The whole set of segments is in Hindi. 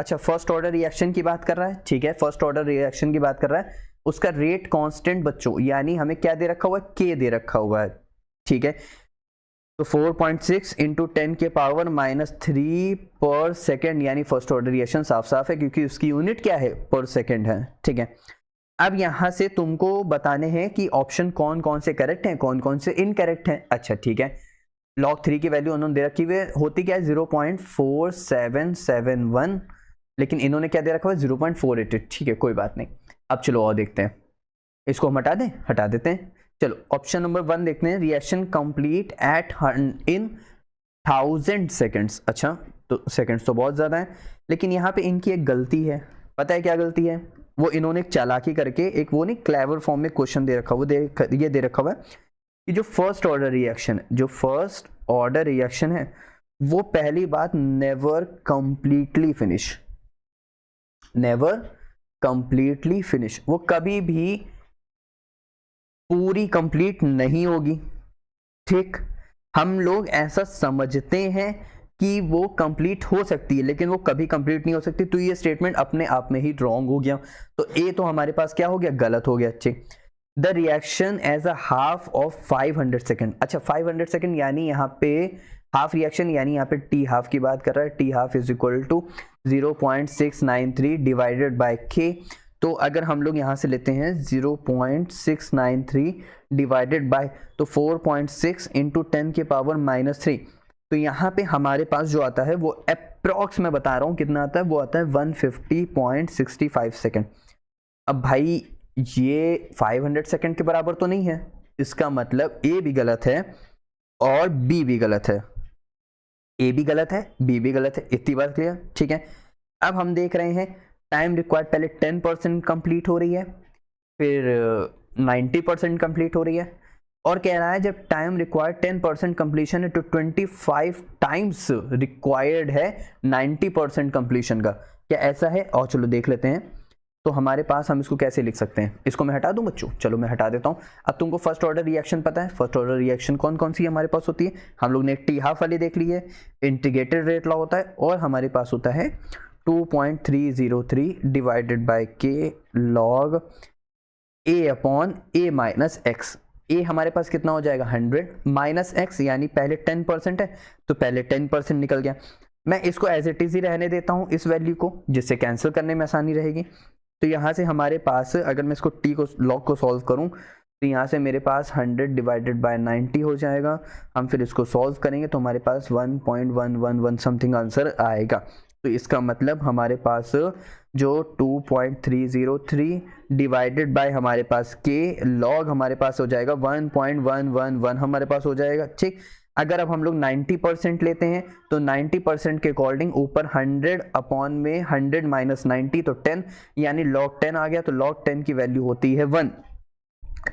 अच्छा फर्स्ट ऑर्डर रिएक्शन की बात कर रहा है, ठीक है, फर्स्ट ऑर्डर रिएक्शन की बात कर रहा है, उसका रेट कांस्टेंट बच्चों, यानी हमें क्या दे रखा हुआ है, के दे रखा हुआ है, ठीक है। तो 4.6 इंटू 10 के पावर -3 पर सेकेंड, यानी फर्स्ट ऑर्डर रिएक्शन साफ साफ है क्योंकि उसकी यूनिट क्या है, पर सेकेंड है, ठीक है। अब यहां से तुमको बताने हैं कि ऑप्शन कौन कौन से करेक्ट हैं, कौन कौन से इनकरेक्ट हैं। अच्छा ठीक है, log 3 की वैल्यू उन्होंने दे रखी हुई है, होती क्या है 0.4771, लेकिन इन्होंने क्या दे रखा है 0.488, ठीक है कोई बात नहीं। अब चलो और देखते हैं, इसको हम हटा दें, हटा देते हैं। चलो ऑप्शन नंबर 1 देखते हैं, रिएक्शन कंप्लीट एट इन 1000 सेकेंड्स। अच्छा तो सेकेंड्स तो बहुत ज़्यादा है, लेकिन यहाँ पे इनकी एक गलती है, पता है क्या गलती है, वो इन्होंने एक चालाकी करके एक वो नहीं क्लेवर फॉर्म में क्वेश्चन दे रखा, वो ये दे रखा हुआ है कि जो फर्स्ट ऑर्डर रिएक्शन है, जो फर्स्ट ऑर्डर रिएक्शन है वो पहली बात never completely finish, never completely finish, वो कभी भी पूरी कंप्लीट नहीं होगी, ठीक। हम लोग ऐसा समझते हैं कि वो कंप्लीट हो सकती है लेकिन वो कभी कंप्लीट नहीं हो सकती, तो ये स्टेटमेंट अपने आप में ही रॉन्ग हो गया, तो ए तो हमारे पास क्या हो गया, गलत हो गया। अच्छे, the reaction as a half of 500 second. अच्छा 500 सेकेंड यानी यहाँ पे हाफ रिएक्शन, यानी यहाँ पे टी हाफ की बात कर रहा है, t half is equal to 0.693 divided by k. तो अगर हम लोग यहाँ से लेते हैं 0.693 डिवाइडेड बाय, तो 4.6 इंटू 10 के पावर -3, तो यहाँ पे हमारे पास जो आता है वो अप्रॉक्स मैं बता रहा हूँ कितना आता है, वो आता है 150.65 सेकेंड। अब भाई ये 500 सेकेंड के बराबर तो नहीं है, इसका मतलब ए भी गलत है और बी भी गलत है, ए भी गलत है बी भी गलत है, इतनी बात क्लियर, ठीक है। अब हम देख रहे हैं टाइम रिक्वायर्ड पहले 10% कंप्लीट हो रही है, फिर 90% कंप्लीट हो रही है, और कह रहा है जब टाइम रिक्वायर्ड 10% कंप्लीशन है तो 25 टाइम्स रिक्वायर्ड है 90% कंप्लीशन का, क्या ऐसा है? और चलो देख लेते हैं, तो हमारे पास हम इसको कैसे लिख सकते हैं, इसको मैं हटा दूं बच्चों, चलो मैं हटा देता हूं। अब तुमको फर्स्ट ऑर्डर रिएक्शन पता है, फर्स्ट ऑर्डर रिएक्शन कौन कौन सी हमारे पास होती है, हम लोग ने टी हाफ वाली देख ली है, इंटीग्रेटेड रेट लॉ होता है, और हमारे पास होता है 2.303 डिवाइडेड बाय के लॉग ए अपॉन ए माइनस एक्स। ए हमारे पास कितना हो जाएगा 100 माइनस एक्स, यानी पहले 10% है तो पहले 10% निकल गया। मैं इसको एज इट इज ही रहने देता हूं इस वैल्यू को, जिससे कैंसिल करने में आसानी रहेगी। तो यहाँ से हमारे पास अगर मैं इसको टी को लॉग को सॉल्व करूँ तो यहाँ से मेरे पास 100 डिवाइडेड बाय 90 हो जाएगा। हम फिर इसको सॉल्व करेंगे तो हमारे पास 1.111 समथिंग आंसर आएगा। तो इसका मतलब हमारे पास जो 2.303 डिवाइडेड बाय हमारे पास के लॉग हमारे पास हो जाएगा 1.111 हमारे पास हो जाएगा, ठीक। अगर अब हम लोग 90% लेते हैं तो 90% के अकॉर्डिंग ऊपर 100 अपॉन में 100 माइनस 90 तो 10, यानी log 10 आ गया, तो log 10 की वैल्यू होती है 1,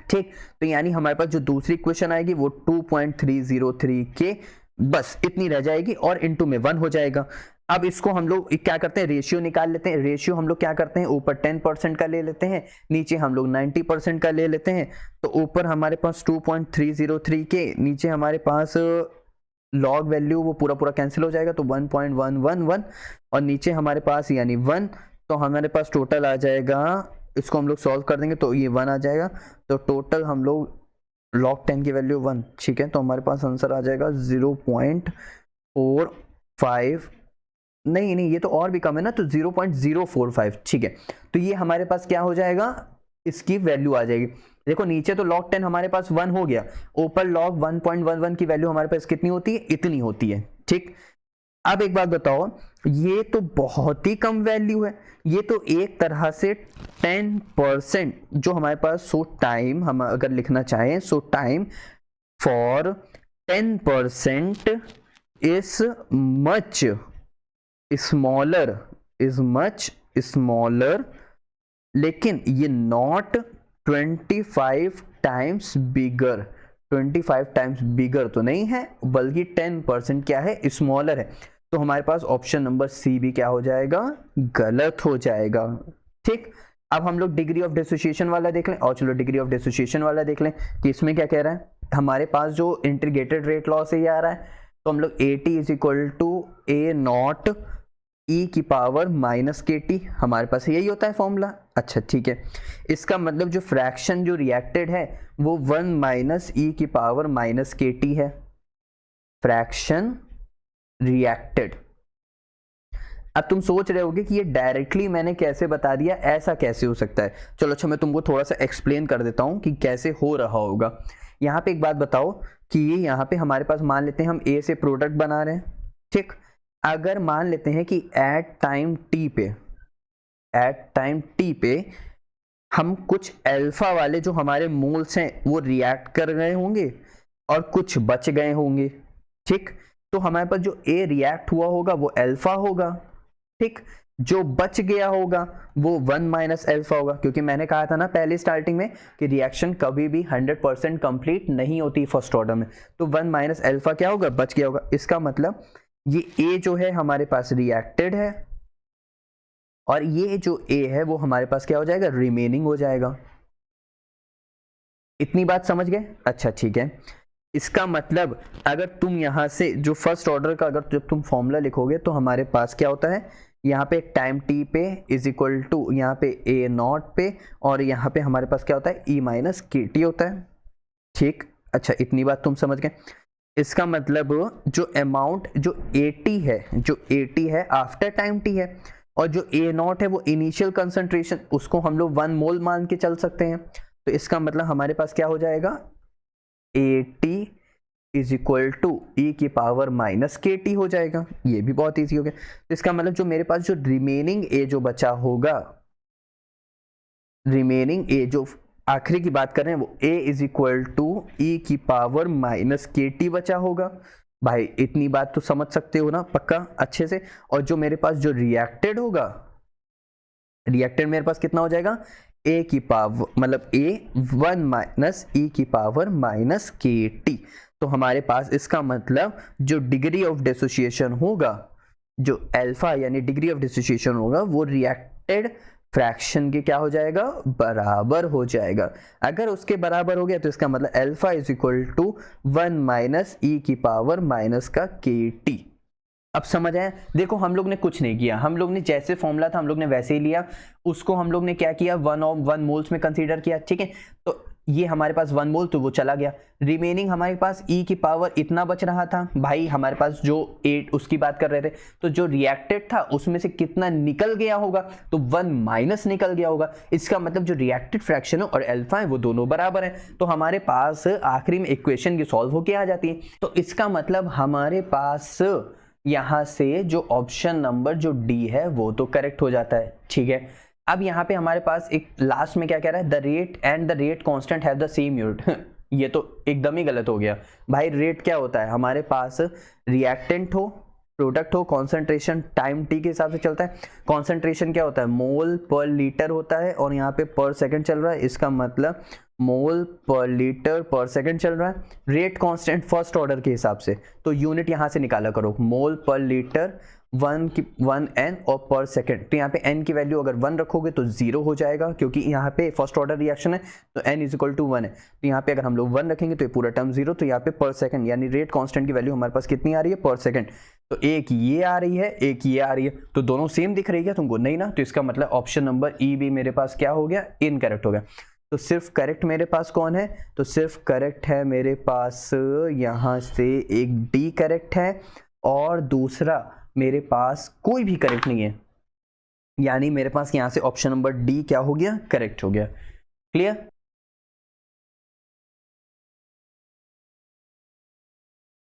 ठीक। तो यानी हमारे पास जो दूसरी क्वेश्चन आएगी वो 2.303 के बस इतनी रह जाएगी और इनटू में 1 हो जाएगा। अब इसको हम लोग क्या करते हैं, रेशियो निकाल लेते हैं। रेशियो हम लोग क्या करते हैं, ऊपर 10% का ले लेते हैं, नीचे हम लोग 90% का ले लेते हैं। तो ऊपर हमारे पास 2.303 के, नीचे हमारे पास लॉग वैल्यू वो पूरा पूरा कैंसिल हो जाएगा तो 1.111, और नीचे हमारे पास यानी 1, तो हमारे पास टोटल आ जाएगा, इसको हम लोग सॉल्व कर देंगे तो ये 1 आ जाएगा, तो टोटल हम लोग log 10 की वैल्यू 1, ठीक है। तो हमारे पास आंसर आ जाएगा 0.45, नहीं ये तो और भी कम है ना, तो 0.045, ठीक है। तो ये हमारे पास क्या हो जाएगा, इसकी वैल्यू आ जाएगी। देखो नीचे तो log 10 हमारे पास 1 हो गया, ऊपर log 1.11 की वैल्यू हमारे पास कितनी होती है, इतनी होती है, ठीक। अब एक बात बताओ, ये तो बहुत ही कम वैल्यू है, ये तो एक तरह से 10% जो हमारे पास, सो टाइम हम अगर लिखना चाहें, सो time for 10% is much smaller, लेकिन ये not 25 times bigger, 25 times bigger तो नहीं है, बल्कि 10% क्या है, स्मॉलर है। तो हमारे पास ऑप्शन नंबर सी भी क्या हो जाएगा, गलत हो जाएगा, ठीक। अब हम लोग डिग्री ऑफ डिसोसिएशन वाला देख लें, और चलो डिग्री ऑफ डिसोसिएशन वाला देख लें कि इसमें क्या कह रहा है। हमारे पास जो इंटीग्रेटेड रेट लॉ से ये आ रहा है, तो हम लोग AT is equal to A naught e की पावर माइनस के टी, हमारे पास यही होता है फॉर्मूला। अच्छा ठीक है, इसका मतलब जो फ्रैक्शन जो रिएक्टेड है वो 1 माइनस ई की पावर माइनस के टी है, फ्रैक्शन रिएक्टेड। अब तुम सोच रहे होगे कि ये डायरेक्टली मैंने कैसे बता दिया, ऐसा कैसे हो सकता है। चलो अच्छा, मैं तुमको थोड़ा सा एक्सप्लेन कर देता हूँ कि कैसे हो रहा होगा। यहाँ पे एक बात बताओ कि ये यहाँ पे हमारे पास मान लेते हैं हम ए से प्रोडक्ट बना रहे हैं, ठीक। अगर मान लेते हैं कि एट टाइम टी पे हम कुछ अल्फा वाले जो हमारे मोल्स हैं वो रिएक्ट कर गए होंगे और कुछ बच गए होंगे, ठीक। तो हमारे पास जो ए रिएक्ट हुआ होगा वो अल्फा होगा, ठीक। जो बच गया होगा वो 1 माइनस अल्फा होगा, क्योंकि मैंने कहा था ना पहले स्टार्टिंग में कि रिएक्शन कभी भी 100% कंप्लीट नहीं होती फर्स्ट ऑर्डर में। तो 1 माइनस अल्फा क्या होगा, बच गया होगा। इसका मतलब ये ए जो है हमारे पास रिएक्टेड है और ये जो ए है वो हमारे पास क्या हो जाएगा, रिमेनिंग हो जाएगा। इतनी बात समझ गए? अच्छा ठीक है। इसका मतलब अगर तुम यहां से जो फर्स्ट ऑर्डर का अगर जब तुम फॉर्मूला लिखोगे तो हमारे पास क्या होता है, यहाँ पे टाइम टी पे इज इक्वल टू यहाँ पे ए नॉट पे और यहाँ पे हमारे पास क्या होता है, ई माइनस के टी होता है, ठीक। अच्छा इतनी बात तुम समझ गए। इसका मतलब जो अमाउंट जो ए टी है आफ्टर टाइम टी है और जो ए नॉट है वो इनिशियल कंसंट्रेशन, उसको हम लोग 1 मोल मान के चल सकते हैं। तो इसका मतलब हमारे पास क्या हो जाएगा, A T is equal to e की पावर माइनस के टी हो जाएगा। ये भी बहुत इजी हो गया। तो इसका मतलब जो मेरे पास जो रिमेनिंग ए जो बचा होगा, रिमेनिंग ए जो आखिरी की बात कर रहे हैं वो ए इज इक्वल टू ई की पावर माइनस के टी बचा होगा। भाई इतनी बात तो समझ सकते हो ना पक्का अच्छे से। और जो मेरे पास जो रिएक्टेड होगा, रिएक्टेड मेरे पास कितना हो जाएगा, ए की पावर मतलब ए 1 माइनस ई की पावर माइनस के टी। तो हमारे पास इसका मतलब जो डिग्री ऑफ डिसोसिएशन होगा, जो अल्फा यानी डिग्री ऑफ डिसोसिएशन होगा वो रिएक्टेड फ्रैक्शन के क्या हो जाएगा, बराबर हो जाएगा। अगर उसके बराबर हो गया तो इसका मतलब alpha is equal to 1 minus e की पावर माइनस का के टी। अब समझ आया? देखो हम लोग ने कुछ नहीं किया, हम लोग ने जैसे फॉर्मूला था हम लोग ने वैसे ही लिया, उसको हम लोग ने क्या किया, 1 मोल्स में कंसीडर किया, ठीक है। तो ये हमारे पास 1 मोल तो वो चला गया, रिमेनिंग हमारे पास ई की पावर इतना बच रहा था। भाई हमारे पास जो 8 उसकी बात कर रहे थे, तो जो रिएक्टेड था उसमें से कितना निकल गया होगा, तो 1 माइनस निकल गया होगा। इसका मतलब जो रिएक्टेड फ्रैक्शन है और अल्फा है वो दोनों बराबर है। तो हमारे पास आखिरी में इक्वेशन की सॉल्व होके आ जाती है। तो इसका मतलब हमारे पास यहां से जो ऑप्शन नंबर जो डी है वो तो करेक्ट हो जाता है, ठीक है। अब यहाँ पे हमारे पास एक लास्ट में क्या कह रहा है, the rate and the rate constant have the same unit. ये तो एकदम ही गलत हो गया भाई। रेट क्या होता है, हमारे पास रिएक्टेंट हो प्रोडक्ट हो, कॉन्सेंट्रेशन टाइम टी के हिसाब से चलता है। कॉन्सेंट्रेशन क्या होता है, मोल पर लीटर होता है और यहाँ पे पर सेकंड चल रहा है, इसका मतलब मोल पर लीटर पर सेकंड चल रहा है। रेट कांस्टेंट फर्स्ट ऑर्डर के हिसाब से, तो यूनिट यहाँ से निकाला करो, मोल पर लीटर 1 एन और पर सेकंड। तो यहाँ पे n की वैल्यू अगर 1 रखोगे तो 0 हो जाएगा, क्योंकि यहाँ पे फर्स्ट ऑर्डर रिएक्शन है तो n इज इक्वल टू 1 है। तो यहाँ पे अगर हम लोग 1 रखेंगे तो ये पूरा टर्म 0। तो यहाँ पे पर सेकंड यानी रेट कांस्टेंट की वैल्यू हमारे पास कितनी आ रही है, पर सेकंड। तो एक ये आ रही है, एक ये आ रही है, तो दोनों सेम दिख रही है तुमको, नहीं ना। तो इसका मतलब ऑप्शन नंबर ई भी मेरे पास क्या हो गया, इनकरेक्ट हो गया। तो सिर्फ करेक्ट मेरे पास कौन है, तो सिर्फ करेक्ट है मेरे पास यहाँ से एक डी करेक्ट है और दूसरा मेरे पास कोई भी करेक्ट नहीं है, यानी मेरे पास यहाँ से ऑप्शन नंबर डी क्या हो गया, करेक्ट हो गया। क्लियर?